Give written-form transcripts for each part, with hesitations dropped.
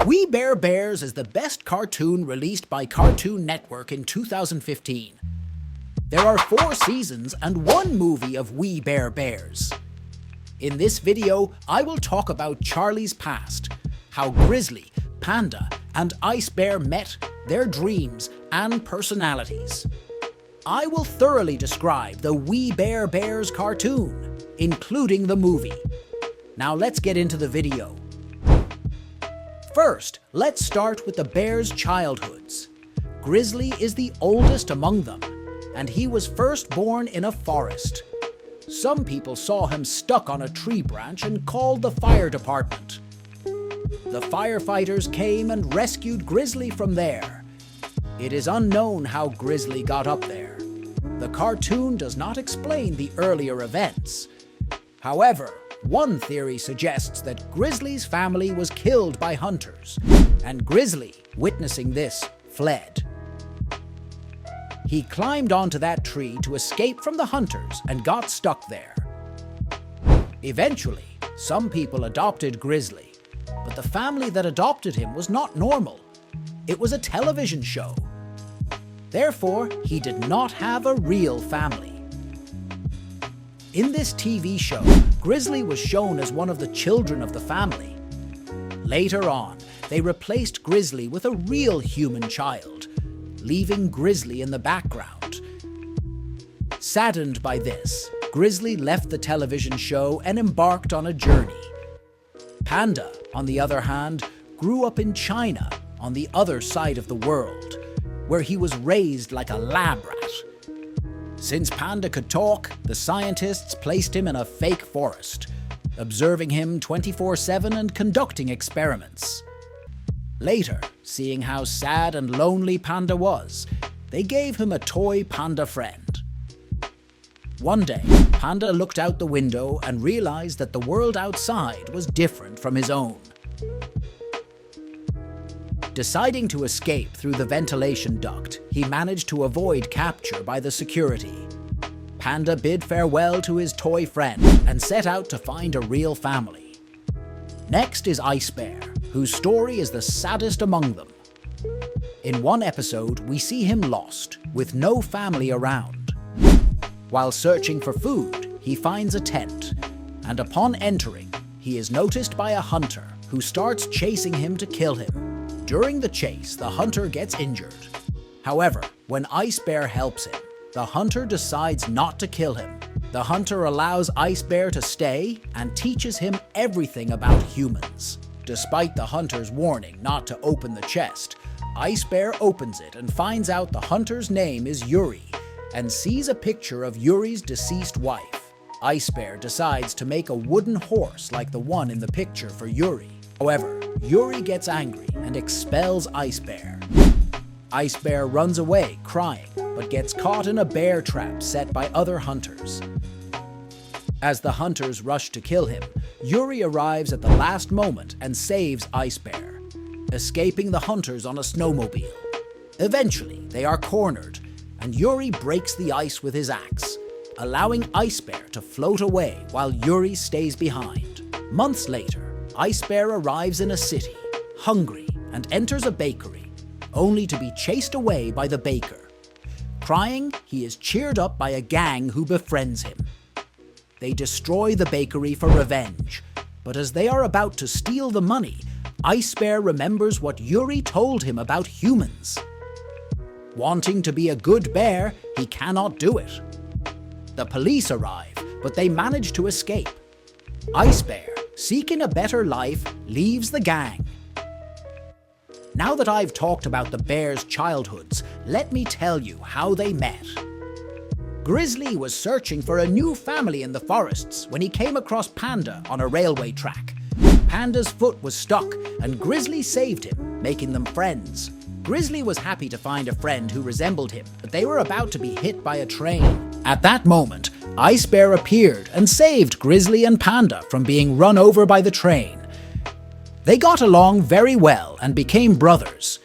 We Bare Bears is the best cartoon released by Cartoon Network in 2015. There are 4 seasons and 1 movie of We Bare Bears. In this video, I will talk about Charlie's past, how Grizzly, Panda, and Ice Bear met, their dreams and personalities. I will thoroughly describe the We Bare Bears cartoon, including the movie. Now let's get into the video. First, let's start with the bears' childhoods. Grizzly is the oldest among them, and he was first born in a forest. Some people saw him stuck on a tree branch and called the fire department. The firefighters came and rescued Grizzly from there. It is unknown how Grizzly got up there. The cartoon does not explain the earlier events. However, one theory suggests that Grizzly's family was killed by hunters, and Grizzly, witnessing this, fled. He climbed onto that tree to escape from the hunters and got stuck there. Eventually, some people adopted Grizzly, but the family that adopted him was not normal. It was a television show. Therefore, he did not have a real family. In this TV show, Grizzly was shown as one of the children of the family. Later on, they replaced Grizzly with a real human child, leaving Grizzly in the background. Saddened by this, Grizzly left the television show and embarked on a journey. Panda, on the other hand, grew up in China, on the other side of the world, where he was raised like a lab rat. Since Panda could talk, the scientists placed him in a fake forest, observing him 24/7 and conducting experiments. Later, seeing how sad and lonely Panda was, they gave him a toy panda friend. One day, Panda looked out the window and realized that the world outside was different from his own. Deciding to escape through the ventilation duct, he managed to avoid capture by the security. Panda bid farewell to his toy friend and set out to find a real family. Next is Ice Bear, whose story is the saddest among them. In one episode, we see him lost, with no family around. While searching for food, he finds a tent, and upon entering, he is noticed by a hunter who starts chasing him to kill him. During the chase, the hunter gets injured. However, when Ice Bear helps him, the hunter decides not to kill him. The hunter allows Ice Bear to stay and teaches him everything about humans. Despite the hunter's warning not to open the chest, Ice Bear opens it and finds out the hunter's name is Yuri and sees a picture of Yuri's deceased wife. Ice Bear decides to make a wooden horse like the one in the picture for Yuri. However, Yuri gets angry and expels Ice Bear. Ice Bear runs away crying, but gets caught in a bear trap set by other hunters. As the hunters rush to kill him, Yuri arrives at the last moment and saves Ice Bear, escaping the hunters on a snowmobile. Eventually, they are cornered, and Yuri breaks the ice with his axe, allowing Ice Bear to float away while Yuri stays behind. Months later, Ice Bear arrives in a city, hungry, and enters a bakery, only to be chased away by the baker. Crying, he is cheered up by a gang who befriends him. They destroy the bakery for revenge, but as they are about to steal the money, Ice Bear remembers what Yuri told him about humans. Wanting to be a good bear, he cannot do it. The police arrive, but they manage to escape. Ice Bear, seeking a better life, leaves the gang. Now that I've talked about the bears' childhoods, let me tell you how they met. Grizzly was searching for a new family in the forests when he came across Panda on a railway track. Panda's foot was stuck, and Grizzly saved him, making them friends. Grizzly was happy to find a friend who resembled him, but they were about to be hit by a train. At that moment, Ice Bear appeared and saved Grizzly and Panda from being run over by the train. They got along very well and became brothers.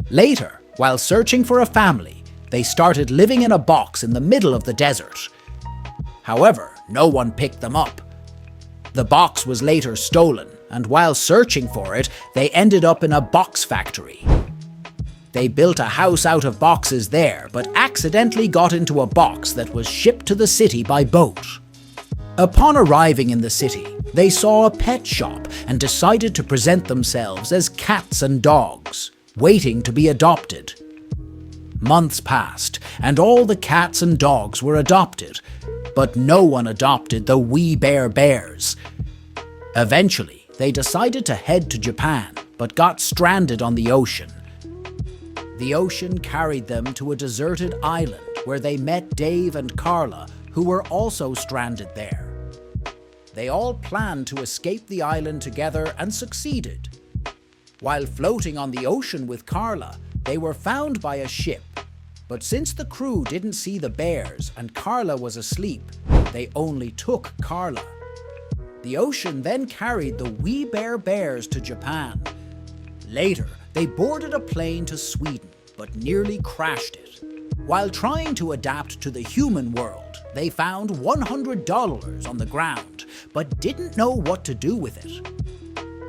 Later, while searching for a family, they started living in a box in the middle of the desert. However, no one picked them up. The box was later stolen, and while searching for it, they ended up in a box factory. They built a house out of boxes there, but accidentally got into a box that was shipped to the city by boat. Upon arriving in the city, they saw a pet shop and decided to present themselves as cats and dogs, waiting to be adopted. Months passed, and all the cats and dogs were adopted, but no one adopted the wee bare bears. Eventually, they decided to head to Japan, but got stranded on the ocean. The ocean carried them to a deserted island where they met Dave and Carla, who were also stranded there. They all planned to escape the island together and succeeded. While floating on the ocean with Carla, they were found by a ship. But since the crew didn't see the bears and Carla was asleep, they only took Carla. The ocean then carried the wee bare bears to Japan. Later, they boarded a plane to Sweden, but nearly crashed it. While trying to adapt to the human world, they found $100 on the ground, but didn't know what to do with it.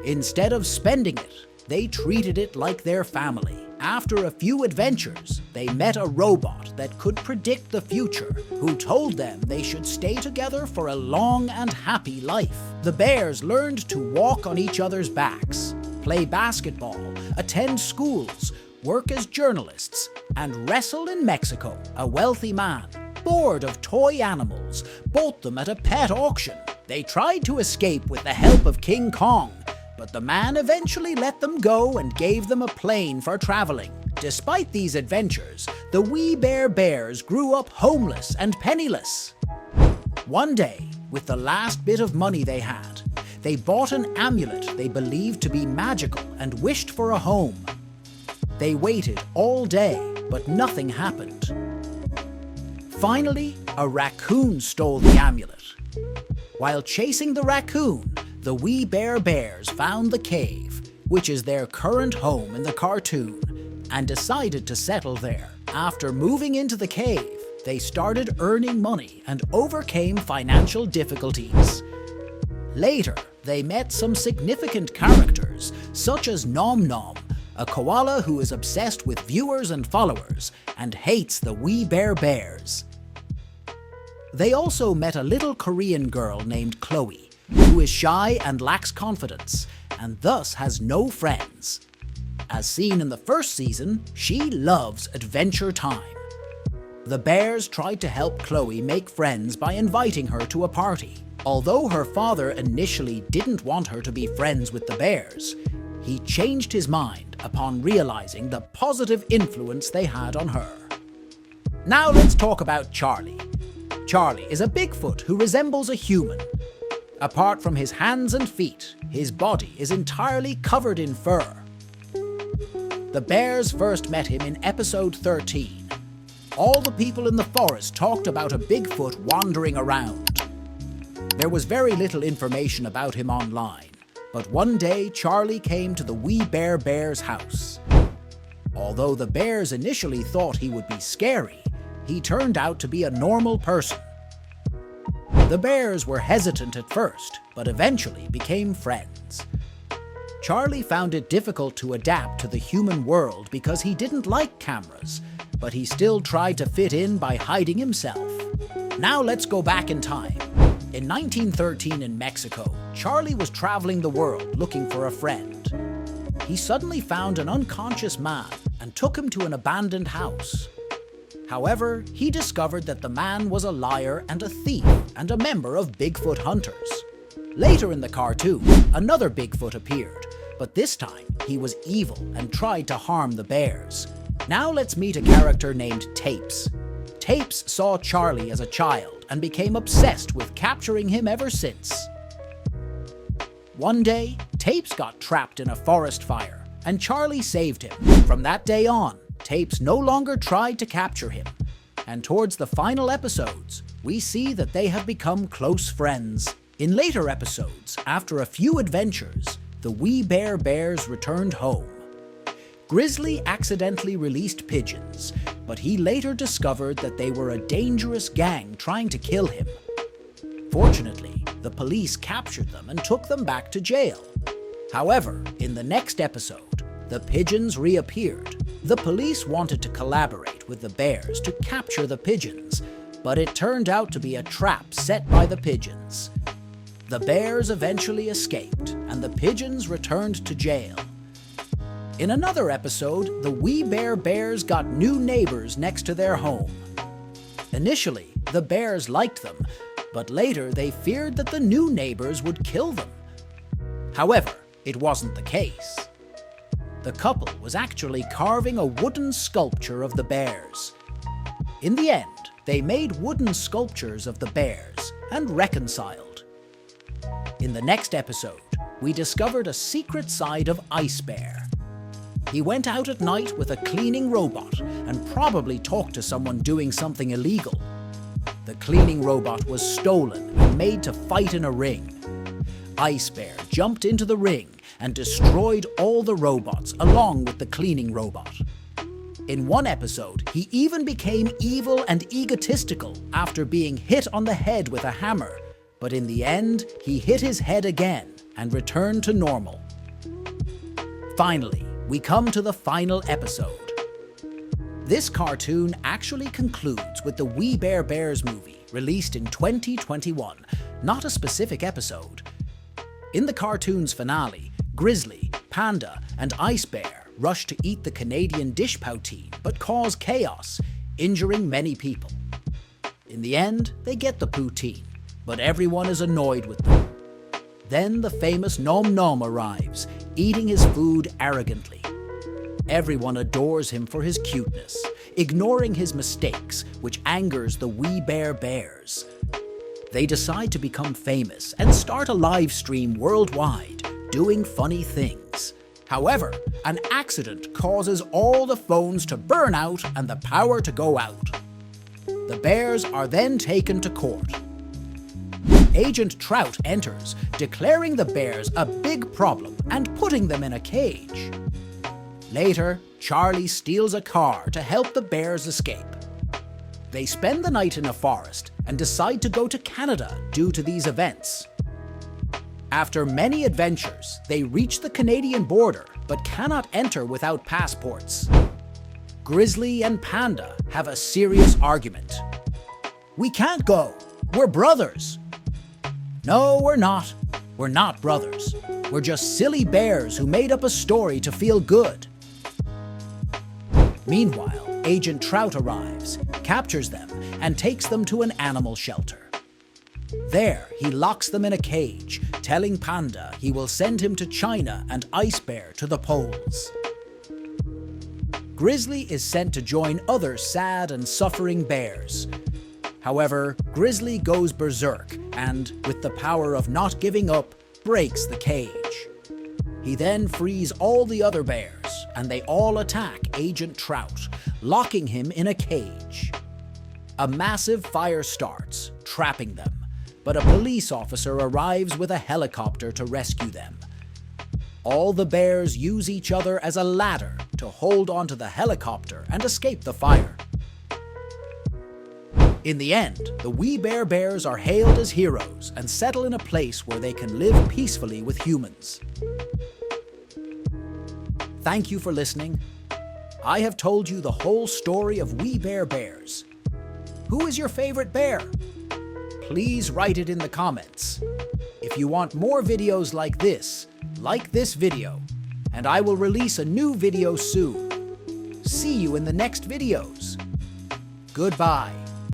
Instead of spending it, they treated it like their family. After a few adventures, they met a robot that could predict the future, who told them they should stay together for a long and happy life. The bears learned to walk on each other's backs, play basketball, attend schools, work as journalists, and wrestle in Mexico. A wealthy man, bored of toy animals, bought them at a pet auction. They tried to escape with the help of King Kong, but the man eventually let them go and gave them a plane for traveling. Despite these adventures, the wee bare bears grew up homeless and penniless. One day, with the last bit of money they had, they bought an amulet they believed to be magical and wished for a home. They waited all day, but nothing happened. Finally, a raccoon stole the amulet. While chasing the raccoon, the wee bare bears found the cave, which is their current home in the cartoon, and decided to settle there. After moving into the cave, they started earning money and overcame financial difficulties. Later, they met some significant characters, such as Nom Nom, a koala who is obsessed with viewers and followers and hates the wee bare bears. They also met a little Korean girl named Chloe, who is shy and lacks confidence, and thus has no friends. As seen in the first season, she loves adventure time. The bears tried to help Chloe make friends by inviting her to a party. Although her father initially didn't want her to be friends with the bears, he changed his mind upon realizing the positive influence they had on her. Now let's talk about Charlie. Charlie is a Bigfoot who resembles a human. Apart from his hands and feet, his body is entirely covered in fur. The bears first met him in episode 13. All the people in the forest talked about a Bigfoot wandering around. There was very little information about him online, but one day Charlie came to the wee bare bear's house. Although the bears initially thought he would be scary, he turned out to be a normal person. The bears were hesitant at first, but eventually became friends. Charlie found it difficult to adapt to the human world because he didn't like cameras, but he still tried to fit in by hiding himself. Now let's go back in time. In 1913 in Mexico, Charlie was traveling the world looking for a friend. He suddenly found an unconscious man and took him to an abandoned house. However, he discovered that the man was a liar and a thief and a member of Bigfoot hunters. Later in the cartoon, another Bigfoot appeared, but this time he was evil and tried to harm the bears. Now let's meet a character named Tapes. Tapes saw Charlie as a child and became obsessed with capturing him ever since. One day, Tapes got trapped in a forest fire, and Charlie saved him. From that day on, Tapes no longer tried to capture him, and towards the final episodes, we see that they have become close friends. In later episodes, after a few adventures, the wee bare bears returned home. Grizzly accidentally released pigeons, but he later discovered that they were a dangerous gang trying to kill him. Fortunately, the police captured them and took them back to jail. However, in the next episode, the pigeons reappeared. The police wanted to collaborate with the bears to capture the pigeons, but it turned out to be a trap set by the pigeons. The bears eventually escaped, and the pigeons returned to jail. In another episode, the wee bear bears got new neighbors next to their home. Initially, the bears liked them, but later they feared that the new neighbors would kill them. However, it wasn't the case. The couple was actually carving a wooden sculpture of the bears. In the end, they made wooden sculptures of the bears and reconciled. In the next episode, we discovered a secret side of Ice Bear. He went out at night with a cleaning robot and probably talked to someone doing something illegal. The cleaning robot was stolen and made to fight in a ring. Ice Bear jumped into the ring and destroyed all the robots along with the cleaning robot. In one episode, he even became evil and egotistical after being hit on the head with a hammer, but in the end, he hit his head again and returned to normal. Finally, we come to the final episode. This cartoon actually concludes with the We Bare Bears movie, released in 2021, not a specific episode. In the cartoon's finale, Grizzly, Panda, and Ice Bear rush to eat the Canadian dish poutine but cause chaos, injuring many people. In the end, they get the poutine, but everyone is annoyed with them. Then the famous Nom Nom arrives, eating his food arrogantly. Everyone adores him for his cuteness, ignoring his mistakes, which angers the We Bare Bears. They decide to become famous and start a live stream worldwide, doing funny things. However, an accident causes all the phones to burn out and the power to go out. The bears are then taken to court. Agent Trout enters, declaring the bears a big problem and putting them in a cage. Later, Charlie steals a car to help the bears escape. They spend the night in a forest and decide to go to Canada due to these events. After many adventures, they reach the Canadian border but cannot enter without passports. Grizzly and Panda have a serious argument. "We can't go. We're brothers." "No, we're not. We're not brothers. We're just silly bears who made up a story to feel good." Meanwhile, Agent Trout arrives, captures them, and takes them to an animal shelter. There, he locks them in a cage, telling Panda he will send him to China and Ice Bear to the poles. Grizzly is sent to join other sad and suffering bears. However, Grizzly goes berserk and, with the power of not giving up, breaks the cage. He then frees all the other bears, and they all attack Agent Trout, locking him in a cage. A massive fire starts, trapping them, but a police officer arrives with a helicopter to rescue them. All the bears use each other as a ladder to hold onto the helicopter and escape the fire. In the end, the We Bare Bears are hailed as heroes and settle in a place where they can live peacefully with humans. Thank you for listening. I have told you the whole story of We Bare Bears. Who is your favorite bear? Please write it in the comments. If you want more videos like this video, and I will release a new video soon. See you in the next videos. Goodbye.